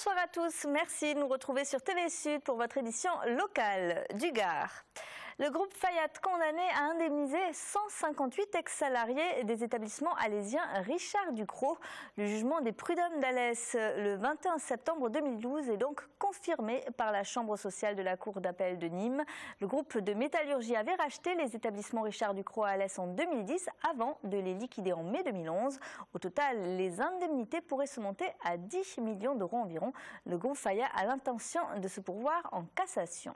Bonsoir à tous, merci de nous retrouver sur TV Sud pour votre édition locale du Gard. Le groupe Fayat condamné à indemniser 158 ex-salariés des établissements alésiens Richard Ducrot. Le jugement des prud'hommes d'Alès le 21 septembre 2012 est donc confirmé par la chambre sociale de la cour d'appel de Nîmes. Le groupe de métallurgie avait racheté les établissements Richard Ducrot à Alès en 2010 avant de les liquider en mai 2011. Au total, les indemnités pourraient se monter à 10 millions d'euros environ. Le groupe Fayat a l'intention de se pourvoir en cassation.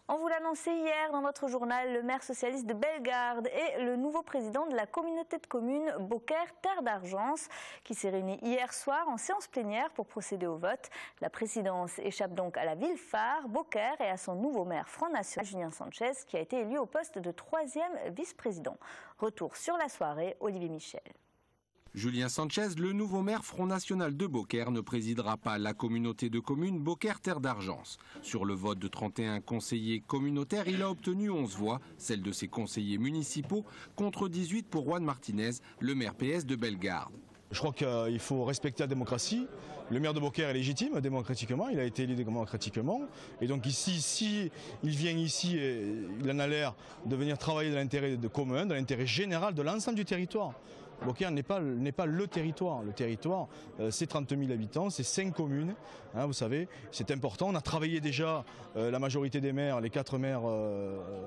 On vous l'annonçait hier dans votre journal, le maire socialiste de Bellegarde et le nouveau président de la communauté de communes Beaucaire Terre d'Argence qui s'est réuni hier soir en séance plénière pour procéder au vote. La présidence échappe donc à la ville phare, Beaucaire, et à son nouveau maire Front National, Julien Sanchez, qui a été élu au poste de 3e vice-président. Retour sur la soirée, Olivier Michel. Julien Sanchez, le nouveau maire Front National de Beaucaire, ne présidera pas la communauté de communes Beaucaire Terre d'Argence. Sur le vote de 31 conseillers communautaires, il a obtenu 11 voix, celles de ses conseillers municipaux, contre 18 pour Juan Martinez, le maire PS de Bellegarde. Je crois qu'il faut respecter la démocratie. Le maire de Beaucaire est légitime démocratiquement, il a été élu démocratiquement. Et donc ici, si il vient ici, il en a l'air de venir travailler dans l'intérêt commun, dans l'intérêt général de l'ensemble du territoire. Beaucaire n'est pas le territoire. Le territoire, c'est 30 000 habitants, c'est 5 communes, hein, vous savez, c'est important. On a travaillé déjà, la majorité des maires, les 4 maires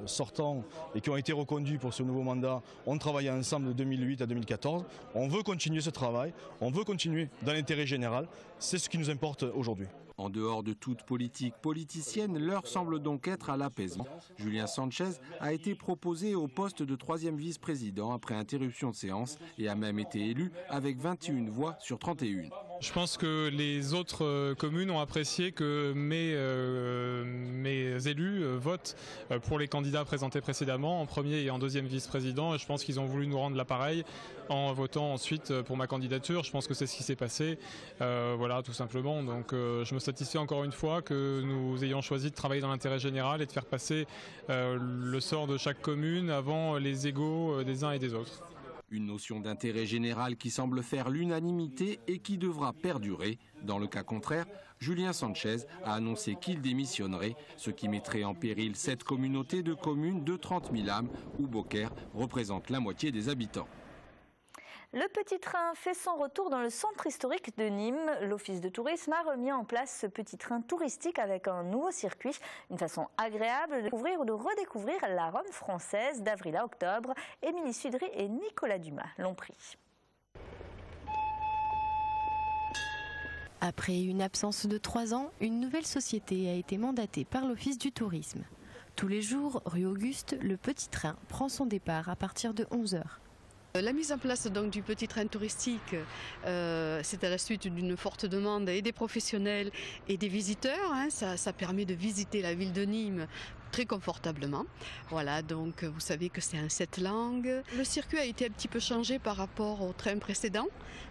sortants et qui ont été reconduits pour ce nouveau mandat, ont travaillé ensemble de 2008 à 2014. On veut continuer ce travail, on veut continuer dans l'intérêt général, c'est ce qui nous importe aujourd'hui. En dehors de toute politique politicienne, l'heure semble donc être à l'apaisement. Julien Sanchez a été proposé au poste de 3e vice-président après interruption de séance et a même été élu avec 21 voix sur 31. Je pense que les autres communes ont apprécié que mes élus votent pour les candidats présentés précédemment en 1er et en 2e vice-président. Et je pense qu'ils ont voulu nous rendre l'appareil en votant ensuite pour ma candidature. Je pense que c'est ce qui s'est passé. Voilà, tout simplement. Donc je me satisfais encore une fois que nous ayons choisi de travailler dans l'intérêt général et de faire passer le sort de chaque commune avant les égos des uns et des autres. Une notion d'intérêt général qui semble faire l'unanimité et qui devra perdurer. Dans le cas contraire, Julien Sanchez a annoncé qu'il démissionnerait, ce qui mettrait en péril cette communauté de communes de 30 000 âmes où Beaucaire représente la moitié des habitants. Le petit train fait son retour dans le centre historique de Nîmes. L'Office de tourisme a remis en place ce petit train touristique avec un nouveau circuit. Une façon agréable de découvrir ou de redécouvrir la Rome française d'avril à octobre. Émilie Sudry et Nicolas Dumas l'ont pris. Après une absence de 3 ans, une nouvelle société a été mandatée par l'Office du tourisme. Tous les jours, rue Auguste, le petit train prend son départ à partir de 11 h. La mise en place donc, du petit train touristique, c'est à la suite d'une forte demande et des professionnels et des visiteurs. Hein, ça permet de visiter la ville de Nîmes très confortablement. Voilà, donc vous savez que c'est en 7 langues. Le circuit a été un petit peu changé par rapport au train précédent.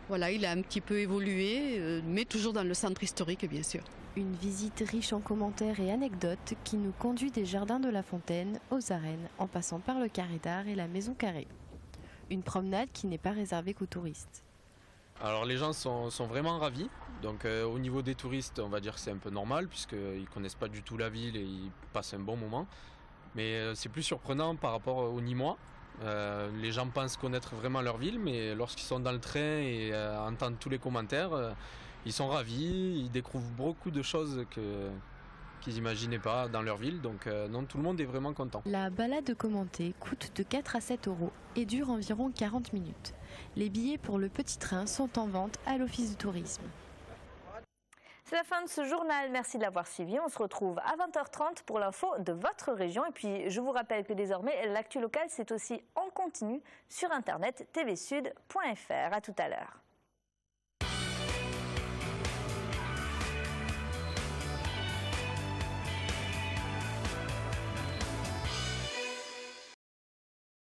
Voilà, il a un petit peu évolué, mais toujours dans le centre historique bien sûr. Une visite riche en commentaires et anecdotes qui nous conduit des jardins de la Fontaine aux arènes, en passant par le Carré d'Art et la Maison Carrée. Une promenade qui n'est pas réservée qu'aux touristes. Alors les gens sont vraiment ravis. Donc au niveau des touristes, on va dire que c'est un peu normal puisqu'ils ne connaissent pas du tout la ville et ils passent un bon moment. Mais c'est plus surprenant par rapport aux Nîmois. Les gens pensent connaître vraiment leur ville, mais lorsqu'ils sont dans le train et entendent tous les commentaires, ils sont ravis, ils découvrent beaucoup de choses qu'ils n'imaginaient pas dans leur ville, donc non, tout le monde est vraiment content. La balade commentée coûte de 4 à 7 € et dure environ 40 minutes. Les billets pour le petit train sont en vente à l'Office du tourisme. C'est la fin de ce journal, merci de l'avoir suivi. On se retrouve à 20h30 pour l'info de votre région. Et puis je vous rappelle que désormais l'actu locale c'est aussi en continu sur internet tvsud.fr. À tout à l'heure.